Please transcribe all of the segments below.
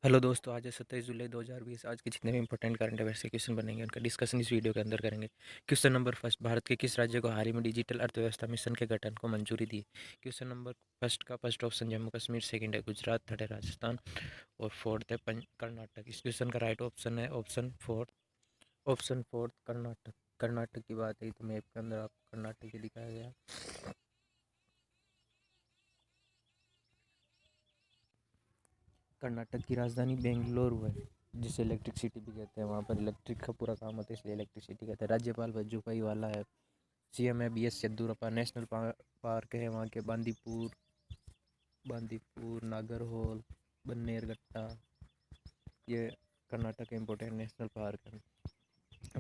Hello दोस्तों, आज है 27 जुलाई 2020। आज के जितने भी इंपॉर्टेंट करंट अफेयर्स के क्वेश्चन बनेंगे उनका डिस्कशन इस वीडियो के अंदर करेंगे। क्वेश्चन नंबर फर्स्ट, भारत के किस राज्य को हाल ही में डिजिटल अर्थव्यवस्था मिशन के गठन को मंजूरी दी? क्वेश्चन नंबर फर्स्ट का first option Jammu Kashmir, second है गुजरात, थर्ड है राजस्थान और फोर्थ है कर्नाटक। इस क्वेश्चन का राइट ऑप्शन है ऑप्शन फोर्थ कर्नाटक। कर्नाटक की बात है तो मैप के अंदर आपको कर्नाटक ही दिखाया गया। कर्नाटक की राजधानी बेंगलुरु है, जिसे इलेक्ट्रिक सिटी भी कहते हैं। वहाँ पर इलेक्ट्रिक का पूरा काम होता है, इसलिए इलेक्ट्रिक सिटी कहते हैं। राज्यपाल वजूभाई वाला है। सीएम है BS येदियुरप्पा। नेशनल पार्क है वहाँ के बांदीपुर, नागरहोल, बन्नेरघट्टा। ये कर्नाटक के इम्पोर्टेंट नेशनल पार्क है।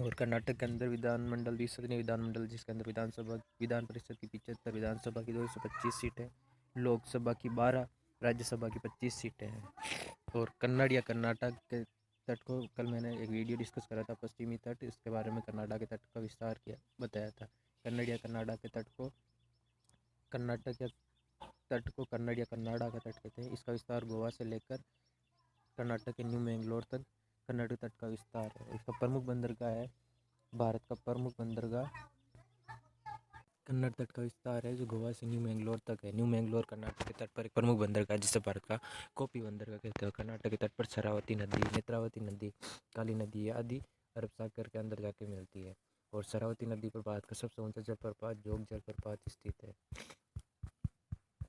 और कर्नाटक के अंदर विधानमंडल, 20 विधानमंडल, जिसके अंदर विधानसभा, विधान परिषद की 75, विधानसभा की 225 सीटें, लोकसभा की 12, राज्यसभा की 25 सीटें हैं। और कन्नड़ या कर्नाटक के तट को कल मैंने एक वीडियो डिस्कस करा था, पश्चिमी तट, इसके बारे में कर्नाटक के तट का विस्तार किया बताया था। कन्नड़ या कर्नाटक के तट को कर्नाटक के तट को कन्नड़ या कन्नाडा का तट कहते हैं। इसका विस्तार गोवा से लेकर कर्नाटक के न्यू मैंगलोर तक कर्नाटक तट का विस्तार है। इसका प्रमुख बंदरगाह है, भारत का प्रमुख बंदरगाह कन्नड़ तट का विस्तार है, जो गोवा से न्यू मैंगलोर तक है। न्यू मैंगलोर कर्नाटक के तट पर एक प्रमुख बंदरगाह है, जिसे भारत का कोपी बंदरगाह कहते हैं। कर्नाटक के तट पर शरावती नदी, नेत्रावती नदी, काली नदी आदि अरब सागर के अंदर जाके मिलती है। और शरावती नदी पर भारत का सबसे ऊंचा जलप्रपात जोग जलप्रपात स्थित है।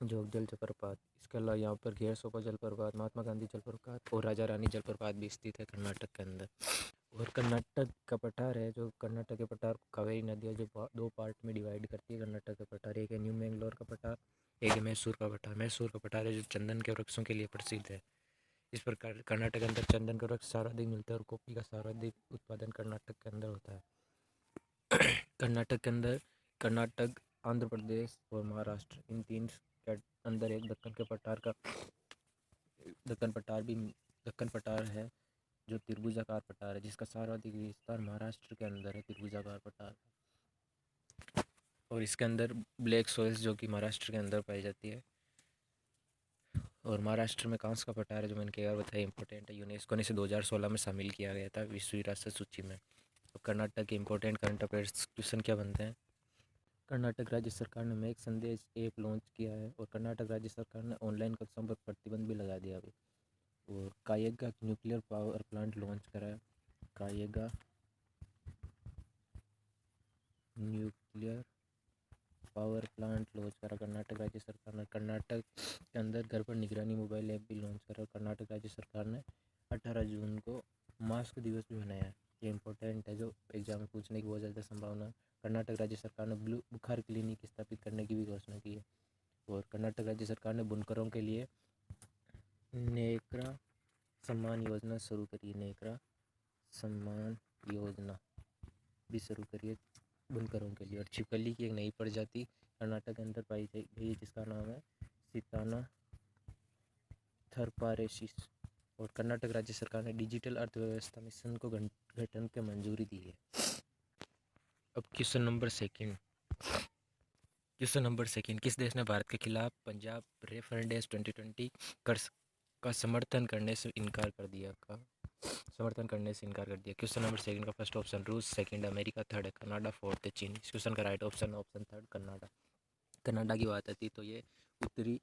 जोग जलप्रपात, इसके अलावा यहाँ पर घेरसोपा जलप्रपात, महात्मा गांधी जलप्रपात और राजा रानी जलप्रपात भी स्थित है कर्नाटक के अंदर। और कर्नाटक का पठार है, जो कर्नाटक के पठार को कावेरी नदी है, जो दो पार्ट में डिवाइड करती है कर्नाटक का पठार। एक है न्यू मैंगलोर का पठार, एक है मैसूर का पठार। मैसूर का पठार है जो चंदन के वृक्षों के लिए प्रसिद्ध है। इस प्रकार कर्नाटक के अंदर चंदन का वृक्ष सर्वाधिक मिलता है और कॉफी का सर्वाधिक उत्पादन कर्नाटक के अंदर होता है। कर्नाटक के अंदर कर्नाटक, आंध्र प्रदेश और महाराष्ट्र, इन तीन के अंदर एक दक्कन पठार है, जो त्रिभुजाकार पठार है, जिसका सर्वाधिक विस्तार महाराष्ट्र के अंदर है, त्रिभुजाकार पठार। और इसके अंदर ब्लैक सॉइल्स, जो कि महाराष्ट्र के अंदर पाई जाती है। और महाराष्ट्र में कांस का पठार है, जो मैंने कई बार बताया इंपॉर्टेंट है। यूनेस्को ने इसे 2016 में शामिल किया गया था विश्व विरासत सूची में। तो कर्नाटक के इंपॉर्टेंट करंट अफेयर्स क्वेश्चन क्या बनते हैं? कर्नाटक राज्य सरकार ने मेक संदेश ऐप लॉन्च किया है। और कर्नाटक राज्य सरकार ने ऑनलाइन कक्षाओं पर प्रतिबंध भी लगा दिया अभी। और कायेगा न्यूक्लियर पावर प्लांट लॉन्च करा है। कायेगा न्यूक्लियर पावर प्लांट लॉन्च करा कर्नाटक राज्य सरकार ने। कर्नाटक के अंदर घर पर निगरानी मोबाइल ऐप भी लॉन्च करा। कर्नाटक राज्य सरकार ने 18 जून को मास्क दिवस भी मनाया है। ये इंपॉर्टेंट है, जो एग्जाम में पूछने की बहुत ज़्यादा संभावना है। कर्नाटक राज्य सरकार ने ब्लू बुखार क्लिनिक स्थापित करने की भी घोषणा की है। और कर्नाटक राज्य सरकार ने बुनकरों के लिए नेकरा सम्मान योजना शुरू करी है। नेकरा सम्मान योजना भी शुरू करी है बुनकरों के लिए। और छिपकली की एक नई प्रजाति कर्नाटक के अंदर पाई गई है, जिसका नाम है सिताना थर्पारेसिस। और कर्नाटक राज्य सरकार ने डिजिटल अर्थव्यवस्था मिशन को गठन की मंजूरी दी है। अब क्वेश्चन नंबर सेकंड, किस देश ने भारत के खिलाफ पंजाब रेफरेंडम 2020 कर का समर्थन करने से इनकार कर दिया। क्वेश्चन नंबर सेकंड का फर्स्ट ऑप्शन रूस, सेकंड अमेरिका, थर्ड है कनाडा, फोर्थ है चीन। इस क्वेश्चन का right option third Canada. Canada की बात आती तो ये उत्तरी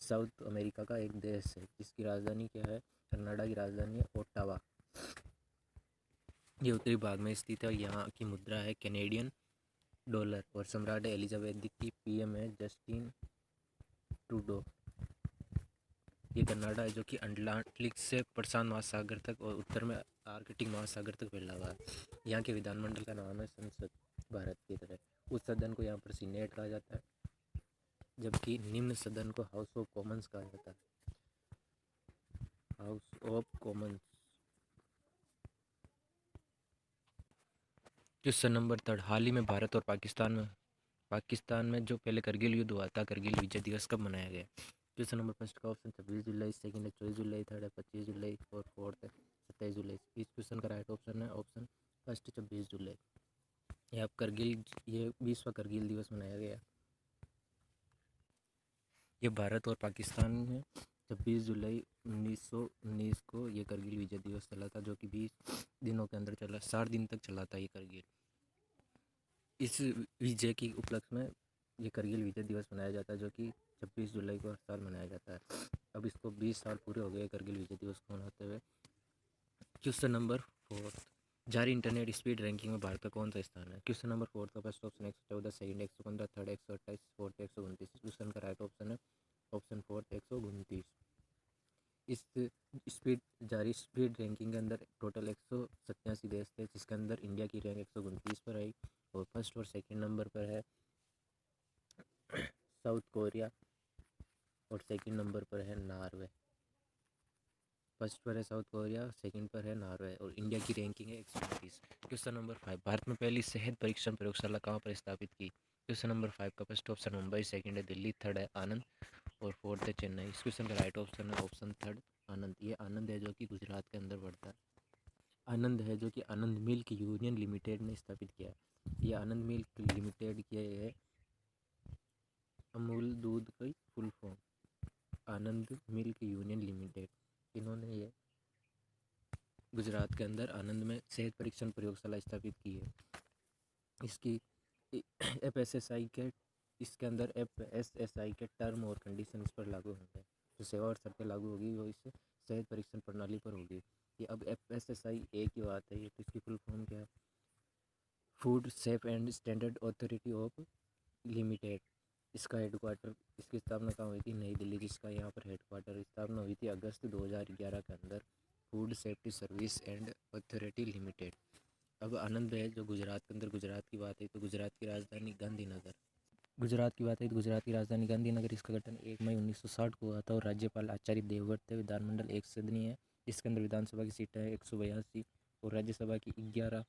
साउथ अमेरिका का एक देश है, जिसकी राजधानी क्या है? कनाडा की राजधानी है ओटावा। ये उत्तरी भाग में स्थित है और यहाँ की मुद्रा है कैनेडियन डॉलर। और सम्राट है एलिजाबेथ द्वितीय, PM है जस्टिन ट्रूडो। ये कनाडा है, जो कि अटलांटिक से प्रशांत महासागर तक और उत्तर में आर्कटिक महासागर तक फैला हुआ है। यहाँ के विधानमंडल का नाम है संसद, भारत की तरह। उस सदन को यहाँ पर सीनेट कहा जाता है, जबकि निम्न सदन को हाउस ऑफ कॉमन्स कहा जाता है। House of commons. Question number third, हाल ही में भारत और पाकिस्तान में जो पहले करगिल युद्ध हुआ था, करगिल विजय दिवस कब मनाया गया? क्वेश्चन नंबर फर्स्ट का ऑप्शन 26 जुलाई, सेकंड है 24 जुलाई, थर्ड है 25 जुलाई और फोर्थ है 27 जुलाई। इस क्वेश्चन का राइट ऑप्शन है ऑप्शन फर्स्ट 26 जुलाई। ये 20वां करगिल दिवस मनाया गया। ये भारत और पाकिस्तान में 26 जुलाई 1919 को ये करगिल विजय दिवस चला था, जो कि 20 दिनों के अंदर चला, 60 दिन तक चला था ये करगिल। इस विजय की उपलक्ष्य में ये करगिल विजय दिवस मनाया जाता है, जो कि 26 जुलाई को हर साल मनाया जाता है। अब इसको 20 साल पूरे हो गए करगिल विजय दिवस को मनाते हुए। क्वेश्चन नंबर 4, जारी इंटरनेट स्पीड रैंकिंग में भारत का कौन सा स्थान है? क्वेश्चन नंबर 4 का first option 114, second 115, third 128, fourth 129। Question का राइट ऑप्शन है ऑप्शन 4 129। इस स्पीड जारी स्पीड रैंकिंग के अंदर टोटल 187 देश थे, जिसके अंदर इंडिया की रैंक 129 पर आई और फर्स्ट और सेकंड नंबर पर है साउथ कोरिया और सेकंड नंबर पर है नॉर्वे। फर्स्ट पर है साउथ कोरिया, सेकंड पर है नॉर्वे और इंडिया की रैंकिंग है 129। क्वेश्चन नंबर 5, भारत में पहली शहद परीक्षण प्रयोगशाला कहाँ पर स्थापित की? क्वेश्चन नंबर 5 का फर्स्ट ऑप्शन मुंबई, सेकंड है दिल्ली, थर्ड है आनंद और फोर्थ है चेन्नई। इस क्वेश्चन का राइट ऑप्शन है ऑप्शन थर्ड आनंद। ये आनंद है जो कि गुजरात के अंदर पड़ता है। आनंद है जो कि आनंद मिल्क यूनियन लिमिटेड ने स्थापित किया। ये आनंद मिल्क लिमिटेड के है अमूल दूध की फुल फॉर्म, आनंद मिल्क यूनियन लिमिटेड। इन्होंने ये गुजरात के अंदर आनंद में सेहत परीक्षण प्रयोगशाला स्थापित की है। इसकी FSSI के इसके अंदर FSSI के टर्म और कंडीशन इस पर लागू होंगे। जो सेवा और शर्तें लागू होगी वो इस सेहत परीक्षण प्रणाली पर होगी। ये अब FSSI ए की बात है, ये तो इसकी फुल फॉर्म क्या है? Food safe and standard authority of limited. इसका हेडक्वार्टर, इसकी स्थापना कहाँ हुई थी? नई दिल्ली, जिसका यहाँ पर हेडक्वार्टर स्थापना हुई थी अगस्त 2011 के अंदर। Food safety service and authority limited. अब आनंद है जो गुजरात के अंदर, गुजरात की बात है तो गुजरात की राजधानी गांधीनगर। गुजरात की बात है तो गुजरात की राजधानी गांधीनगर। इसका गठन 1 मई 1960 को हुआ था और राज्यपाल आचार्य देवव्रत थे। विधानमंडल एक सदनीय है। इसके अंदर विधानसभा की सीटें है 182 और राज्यसभा की 11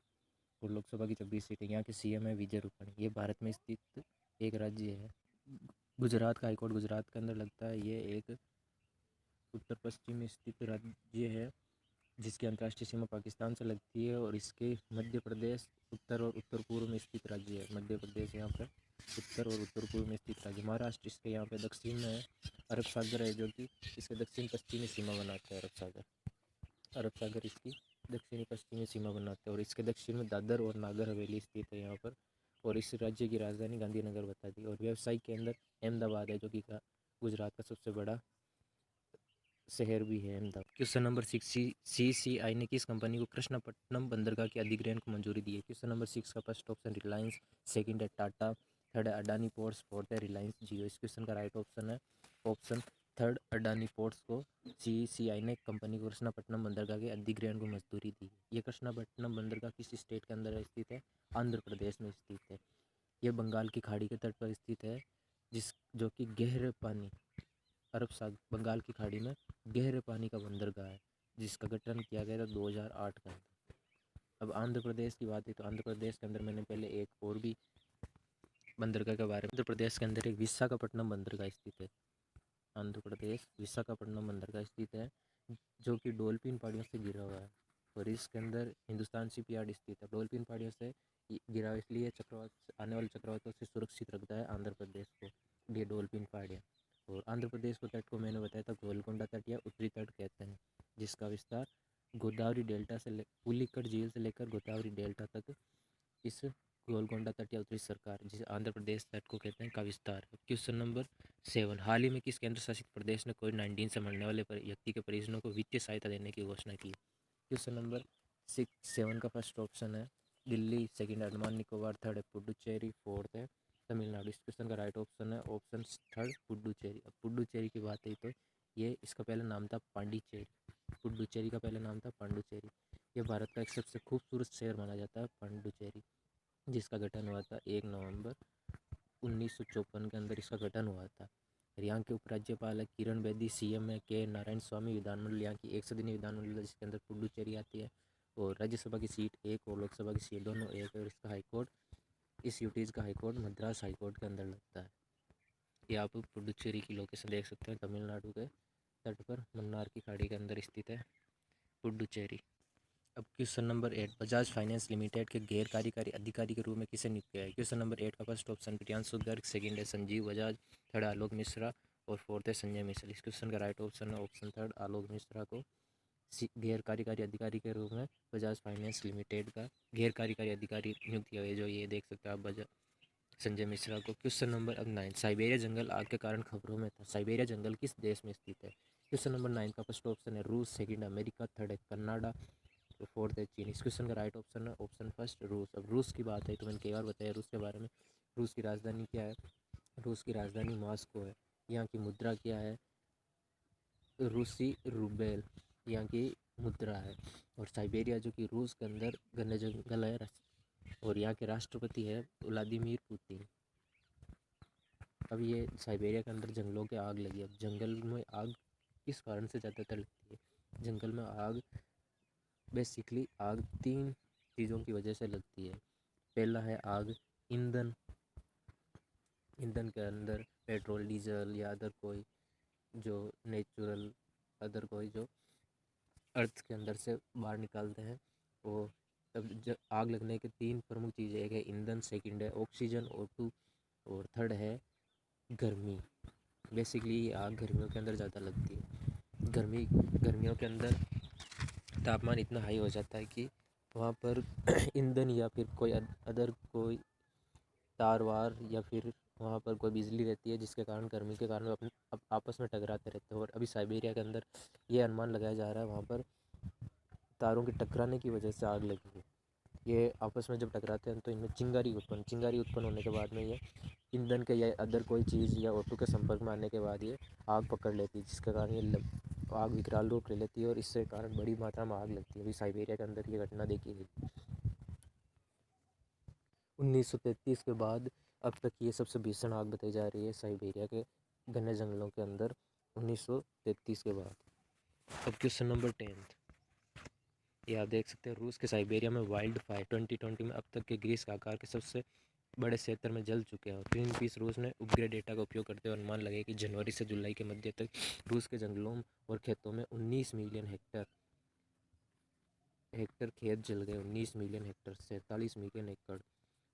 और लोकसभा की 26 सीटें। यहाँ के CM है विजय रूपाणी। ये भारत में स्थित एक राज्य है। गुजरात का हाईकोर्ट गुजरात के अंदर लगता है। ये एक उत्तर पश्चिम में स्थित राज्य है जिसकी अंतर्राष्ट्रीय सीमा पाकिस्तान से लगती है और इसके मध्य प्रदेश उत्तर और उत्तर पूर्व में स्थित राज्य है। मध्य प्रदेश यहाँ पर उत्तर और उत्तर पूर्व में स्थित राज्य। महाराष्ट्र इसके यहाँ पे दक्षिण में है। अरब सागर है जो कि इसके दक्षिण पश्चिमी सीमा बनाता है। अरब सागर इसकी दक्षिणी पश्चिमी सीमा बनाता है और इसके दक्षिण में दादर और नागर हवेली स्थित है यहाँ पर। और इस राज्य की राजधानी गांधीनगर बता दी। और व्यवसाय के अंदर अहमदाबाद है जो कि गुजरात का सबसे बड़ा शहर भी है अहमदाबाद। क्वेश्चन नंबर 6, CCI ने किस कंपनी को कृष्णापट्टनम बंदरगाह के अधिग्रहण को मंजूरी दी है? क्वेश्चन नंबर 6 का फर्स्ट ऑप्शन रिलायंस, सेकंड है टाटा, थर्ड है अडानी पोर्ट्स, फोर्थ है रिलायंस जियो। इस क्वेश्चन का राइट ऑप्शन है ऑप्शन थर्ड अडानी पोर्ट्स को CCI ने कंपनी को कृष्णापट्टनम बंदरगाह के अधिग्रहण को मंजूरी दी। ये कृष्णापट्टनम बंदरगाह किस स्टेट के अंदर स्थित है? आंध्र प्रदेश में स्थित है। यह बंगाल की खाड़ी के तट पर स्थित है, जो कि गहरे पानी अरब सागर बंगाल की खाड़ी में गहरे पानी का बंदरगाह है, जिसका गठन किया गया था 2008 के अंदर। अब आंध्र प्रदेश की बात है तो आंध्र प्रदेश के अंदर मैंने पहले एक और भी बंदरगाह के बारे में, आंध्र प्रदेश के अंदर एक विशाखापट्टनम बंदरगाह स्थित है। आंध्र प्रदेश विशाखापट्टनम बंदरगाह स्थित है जो कि डॉल्फिन पहाड़ियों से घिरा हुआ है और इसके अंदर हिंदुस्तान शिपयार्ड स्थित है। डॉल्फिन पहाड़ियों से घिरा हुआ इसलिए चक्रवात आने वाले चक्रवातों से सुरक्षित रखता है आंध्र प्रदेश को, ये डॉल्फिन पहाड़ियाँ। और आंध्र प्रदेश को तट को मैंने बताया था गोलकोंडा तट या उत्तरी तट कहते हैं, जिसका विस्तार गोदावरी डेल्टा से पुलिकट झील से लेकर गोदावरी डेल्टा तक इस गोलकोंडा तट या उत्तरी सरकार, जिसे आंध्र प्रदेश तट को कहते हैं, का विस्तार है। क्वेश्चन नंबर 7, हाल ही में किस केंद्र शासित प्रदेश ने कोविड-19 से मरने वाले व्यक्ति के परिजनों को वित्तीय सहायता देने की घोषणा की? क्वेश्चन नंबर 7 का फर्स्ट ऑप्शन है दिल्ली, सेकंड अंडमान निकोबार, थर्ड है पुडुचेरी, फोर्थ है तमिलनाडु। इस क्वेश्चन का राइट ऑप्शन है ऑप्शन थर्ड पुडुचेरी। अब पुडुचेरी की बात है तो ये इसका पहला नाम था पांडिचेरी। पुडुचेरी का पहला नाम था पांडुचेरी। ये भारत का एक सबसे खूबसूरत शहर माना जाता है पांडुचेरी, जिसका गठन हुआ था 1 नवंबर 1954 के अंदर इसका गठन हुआ था। और यहाँ के उपराज्यपाल है किरण बेदी, CM है के नारायण स्वामी। विधानमंडल यहाँ की एक सदनीय विधानमंडल है जिसके अंदर पुडुचेरी आती है और राज्यसभा की सीट एक और लोकसभा की सीट दोनों एक है। और इसका हाईकोर्ट इस यूटीज़ का हाईकोर्ट मद्रास हाईकोर्ट के अंदर लगता है। ये आप पुडुचेरी की लोकेशन देख सकते हैं, तमिलनाडु के तट पर मन्नार की खाड़ी के अंदर स्थित है पुडुचेरी। अब question number 8, Bajaj finance limited के गैर कार्यकारी अधिकारी के रूप में किसे नियुक्त किया है? क्वेश्चन नंबर 8 का first option Priyanshu Garg, second है संजीव बजाज, थर्ड आलोक मिश्रा और फोर्थ है संजय मिश्र। इस क्वेश्चन का राइट ऑप्शन है ऑप्शन थर्ड, आलोक मिश्रा को गैर कार्यकारी अधिकारी के रूप में बजाज फाइनेंस लिमिटेड का गैर कार्यकारी अधिकारी नियुक्त किया गया, जो ये देख सकते हैं आप बजाज संजय मिश्रा को। क्वेश्चन नंबर अब 9, साइबेरिया जंगल आग के कारण खबरों में था। साइबेरिया जंगल किस देश में स्थित है? क्वेश्चन नंबर 9 का फर्स्ट ऑप्शन है रूस, सेकंड अमेरिका, थर्ड है कनाडा, तो फोर्थ है चीन। इस क्वेश्चन का राइट ऑप्शन है ऑप्शन फर्स्ट रूस। अब रूस की बात है तो मैंने कई बार बताया रूस के बारे में। रूस की राजधानी क्या है? रूस की राजधानी मॉस्को है। यहाँ की मुद्रा क्या है? रूसी रूबेल यहाँ की मुद्रा है। और साइबेरिया जो कि रूस के अंदर घने जंगल है, और यहाँ के राष्ट्रपति है व्लादिमीर पुतिन। अब ये साइबेरिया के अंदर जंगलों के आग लगी। अब जंगल में आग किस कारण से ज़्यादातर लगती है? जंगल में आग बेसिकली आग 3 चीज़ों की वजह से लगती है। पहला है आग ईंधन, ईंधन के अंदर पेट्रोल, डीजल या अदर कोई जो नेचुरल अदर कोई जो अर्थ के अंदर से बाहर निकालते हैं वो। तब जब आग लगने के 3 प्रमुख चीज़ें, एक है ईंधन, सेकंड है ऑक्सीजन O2, और थर्ड है गर्मी। बेसिकली ये आग गर्मियों के अंदर ज़्यादा लगती है। गर्मियों के अंदर तापमान इतना हाई हो जाता है कि वहाँ पर ईंधन या फिर कोई अदर कोई तार वार या फिर वहाँ पर कोई बिजली रहती है, जिसके कारण गर्मी के कारण अपने आपस में टकराते रहते हैं। और अभी साइबेरिया के अंदर ये अनुमान लगाया जा रहा है वहाँ पर तारों के टकराने की वजह से आग लगी है। ये आपस में जब टकराते हैं तो इनमें चिंगारी उत्पन्न होने के बाद में ये ईंधन के या अदर कोई चीज़ या ऑटो के संपर्क में आने के बाद ये आग पकड़ लेती है, जिसके कारण ये आग विकराल रूप ले लेती है और इससे कारण बड़ी मात्रा में आग लगती है। अभी साइबेरिया के अंदर ये घटना देखी गई 1933 के बाद। अब तक ये सबसे भीषण आग बताई जा रही है साइबेरिया के घने जंगलों के अंदर 1933 के बाद। अब क्वेश्चन नंबर 10, ये आप देख सकते हैं रूस के साइबेरिया में वाइल्ड फायर 2020 में अब तक के ग्रीस का आकार के सबसे बड़े क्षेत्र में जल चुके हैं। और ग्रीन पीस रूस ने उपग्रह डेटा का उपयोग करते हुए अनुमान लगाया कि जनवरी से जुलाई के मध्य तक रूस के जंगलों और खेतों में 19 मिलियन हेक्टर खेत जल गए। 19 मिलियन हेक्टर, 47 मिलियन एकड़,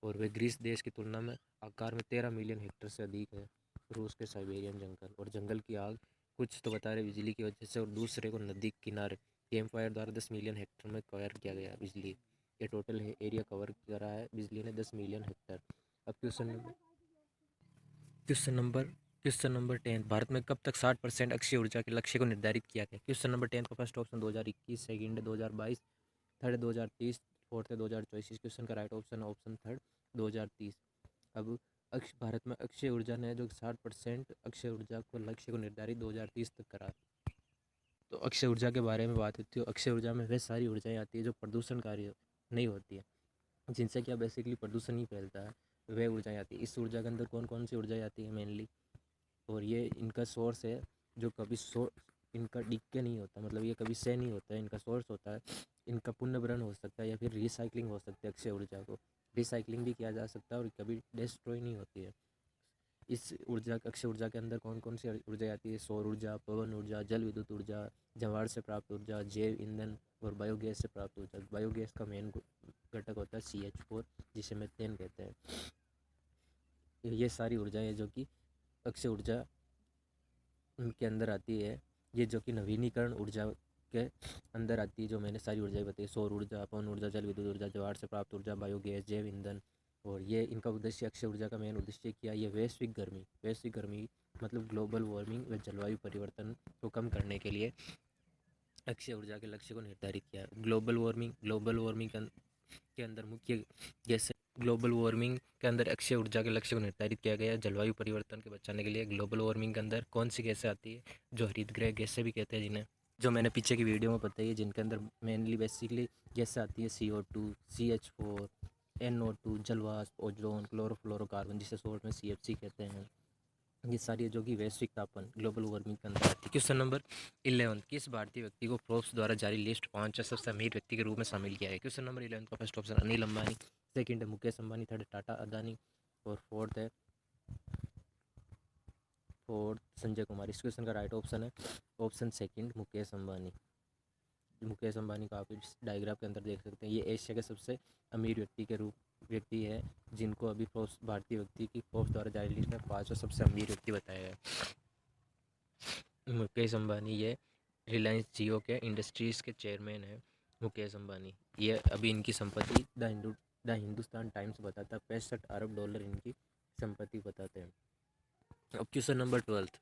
और वे ग्रीस देश की तुलना में आकार में 13 मिलियन हेक्टर से अधिक है। रूस के साइबेरियन जंगल और जंगल की आग कुछ तो बता रहे बिजली की वजह से, और दूसरे को नदी किनारे कैंप फायर द्वारा 10 मिलियन हेक्टर में कवर किया गया बिजली। ये टोटल है एरिया कवर करा है बिजली ने 10 मिलियन हेक्टर। अब क्वेश्चन नंबर 10, भारत में कब तक 60% अक्षय ऊर्जा के लक्ष्य को निर्धारित किया गया? क्वेश्चन नंबर 10 का फर्स्ट ऑप्शन 2021, सेकंड है 2022, थर्ड है 2030, फोर्थ है 2024। इस क्वेश्चन का राइट ऑप्शन ऑप्शन थर्ड 2030। अब भारत में अक्षय ऊर्जा ने जो 60% अक्षय ऊर्जा को लक्ष्य को निर्धारित 2030 तक करा। तो अक्षय ऊर्जा के बारे में बात होती है। अक्षय ऊर्जा में वे सारी ऊर्जाएं आती है जो प्रदूषणकारी नहीं होती है, जिनसे क्या बेसिकली प्रदूषण नहीं फैलता है, वह ऊर्जाएं आती है। इस ऊर्जा के अंदर कौन कौन सी ऊर्जाएं आती है मेनली, और ये इनका सोर्स है जो कभी इनका डिक्के नहीं होता, मतलब ये कभी से नहीं होता है। इनका सोर्स होता है, इनका पुनर्भरण हो सकता है या फिर रिसाइकलिंग हो सकती है। अक्षय ऊर्जा को रिसाइकलिंग भी किया जा सकता है और कभी डिस्ट्रॉय नहीं होती है। इस अक्षय ऊर्जा के अंदर कौन कौन सी ऊर्जा आती है? सौर ऊर्जा, पवन ऊर्जा, जल विद्युत ऊर्जा, जवार से प्राप्त ऊर्जा, जैव ईंधन और बायोगैस से प्राप्त ऊर्जा। बायोगैस का मेन घटक होता है CH4, जिसे मीथेन कहते हैं। ये सारी ऊर्जाएं जो कि अक्षय ऊर्जा के अंदर आती है, ये जो कि नवीनीकरण ऊर्जा के अंदर आती है, जो मैंने सारी ऊर्जाएं बताई, सौर ऊर्जा, पवन ऊर्जा, जल विद्युत ऊर्जा, ज्वार से प्राप्त ऊर्जा, बायोगैस, जैव ईंधन। और ये इनका उद्देश्य, अक्षय ऊर्जा का मेन उद्देश्य क्या है? ये वैश्विक गर्मी मतलब ग्लोबल वार्मिंग व जलवायु परिवर्तन को कम करने के लिए अक्षय ऊर्जा के लक्ष्य को निर्धारित किया है। ग्लोबल वार्मिंग के अंदर मुख्य गैस ग्लोबल वार्मिंग के अंदर अक्षय ऊर्जा के लक्ष्य को निर्धारित किया गया है। जलवायु परिवर्तन के बचाने के लिए ग्लोबल वार्मिंग के अंदर कौन सी गैसें आती है? जो हरित गृह गैसें भी कहते हैं जिन्हें, जो मैंने पीछे की वीडियो में बताई है, जिनके अंदर मेनली बेसिकली गैसें आती है CO2, CH4, NO2, जलवाष्प, ओजोन, क्लोरोफ्लोरोकार्बन, जिसे शॉर्ट में CFC कहते हैं। ये सारी जो कि वैश्विक तापमान ग्लोबल वार्मिंग के अंदर आती है। क्वेश्चन नंबर 11, किस भारतीय व्यक्ति को फोर्ब्स द्वारा जारी लिस्ट 5 सबसे अमीर व्यक्ति के रूप में शामिल किया है? क्वेश्चन नंबर 11 का first option Anil Ambani, second है मुकेश अंबानी, थर्ड टाटा अदानी, और फोर्थ संजय कुमार। इस क्वेश्चन का राइट ऑप्शन है ऑप्शन सेकंड मुकेश अंबानी। मुकेश अंबानी को आप इस डायग्राफ के अंदर देख सकते हैं। ये एशिया के सबसे अमीर व्यक्ति है, जिनको अभी भारतीय व्यक्ति की फोर्ब्स द्वारा जारी लिस्ट में 5 सबसे अमीर व्यक्ति बताया गया है। मुकेश अंबानी ये रिलायंस जियो के इंडस्ट्रीज़ के चेयरमैन हैं। मुकेश अंबानी ये अभी इनकी संपत्ति द हिंदुस्तान टाइम्स बताता है 65 अरब डॉलर इनकी संपत्ति बताते हैं। अब क्वेश्चन नंबर 12।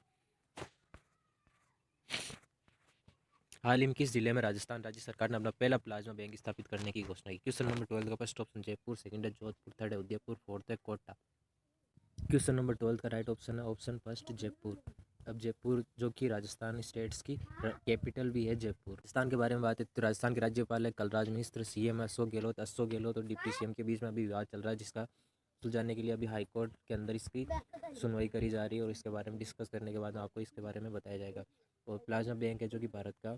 हाल ही में किस जिले में राजस्थान राज्य सरकार ने अपना पहला प्लाज्मा बैंक स्थापित करने की घोषणा की? क्वेश्चन नंबर 12 का फर्स्ट ऑप्शन जयपुर, सेकंड है जोधपुर, थर्ड है उदयपुर, फोर्थ है कोटा। क्वेश्चन नंबर 12 का राइट ऑप्शन है ऑप्शन फर्स्ट जयपुर। अब जयपुर जो कि राजस्थान स्टेट्स की कैपिटल भी है जयपुर। राजस्थान के बारे में बात है तो राजस्थान के राज्यपाल है कलराज मिश्र, सीएम अशोक गहलोत और डिप्टी सीएम के बीच में अभी विवाद चल रहा है, जिसका सुलझाने के लिए अभी हाई कोर्ट के अंदर इसकी सुनवाई करी जा रही है और इसके बारे में डिस्कस करने के बाद आपको इसके बारे में बताया जाएगा। और प्लाज्मा बैंक है जो कि भारत का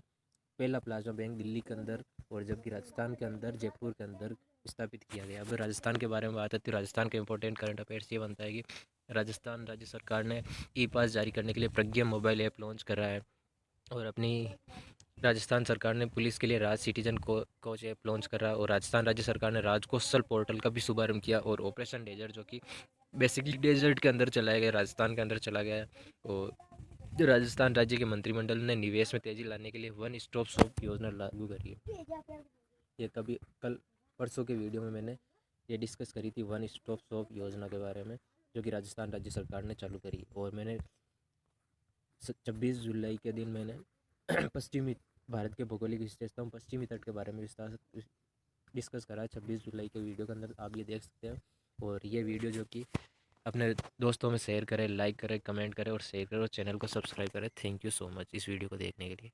पहला प्लाज्मा बैंक दिल्ली के अंदर और जबकि राजस्थान के अंदर जयपुर के अंदर स्थापित किया गया। अब राजस्थान के बारे में बात है तो राजस्थान के इंपॉर्टेंट करंट अफेयर्स ये बनता है कि राजस्थान राज्य सरकार ने ई पास जारी करने के लिए प्रज्ञा मोबाइल ऐप लॉन्च करा है और अपनी राजस्थान सरकार ने पुलिस के लिए राज सिटीजन कोच ऐप लॉन्च करा और राजस्थान राज्य सरकार ने राज कौशल पोर्टल का भी शुभारंभ किया और ऑपरेशन डेजर्ट जो कि बेसिकली डेजर्ट के अंदर चलाया गया, राजस्थान के अंदर चला गया है। और जो राजस्थान राज्य के मंत्रिमंडल ने निवेश में तेजी लाने के लिए वन स्टॉप शॉप योजना लागू करी है। ये कभी कल परसों के वीडियो में मैंने ये डिस्कस करी थी वन स्टॉप शॉप योजना के बारे में, जो कि राजस्थान राज्य सरकार ने चालू करी। और मैंने 26 जुलाई के दिन मैंने पश्चिमी भारत के भौगोलिक विशेषताओं पश्चिमी तट के बारे में विस्तार से डिस्कस करा है 26 जुलाई के वीडियो के अंदर, आप ये देख सकते हैं। और ये वीडियो जो कि अपने दोस्तों में शेयर करें, लाइक करें, कमेंट करें और शेयर करें और चैनल को सब्सक्राइब करें। थैंक यू सो मच इस वीडियो को देखने के लिए।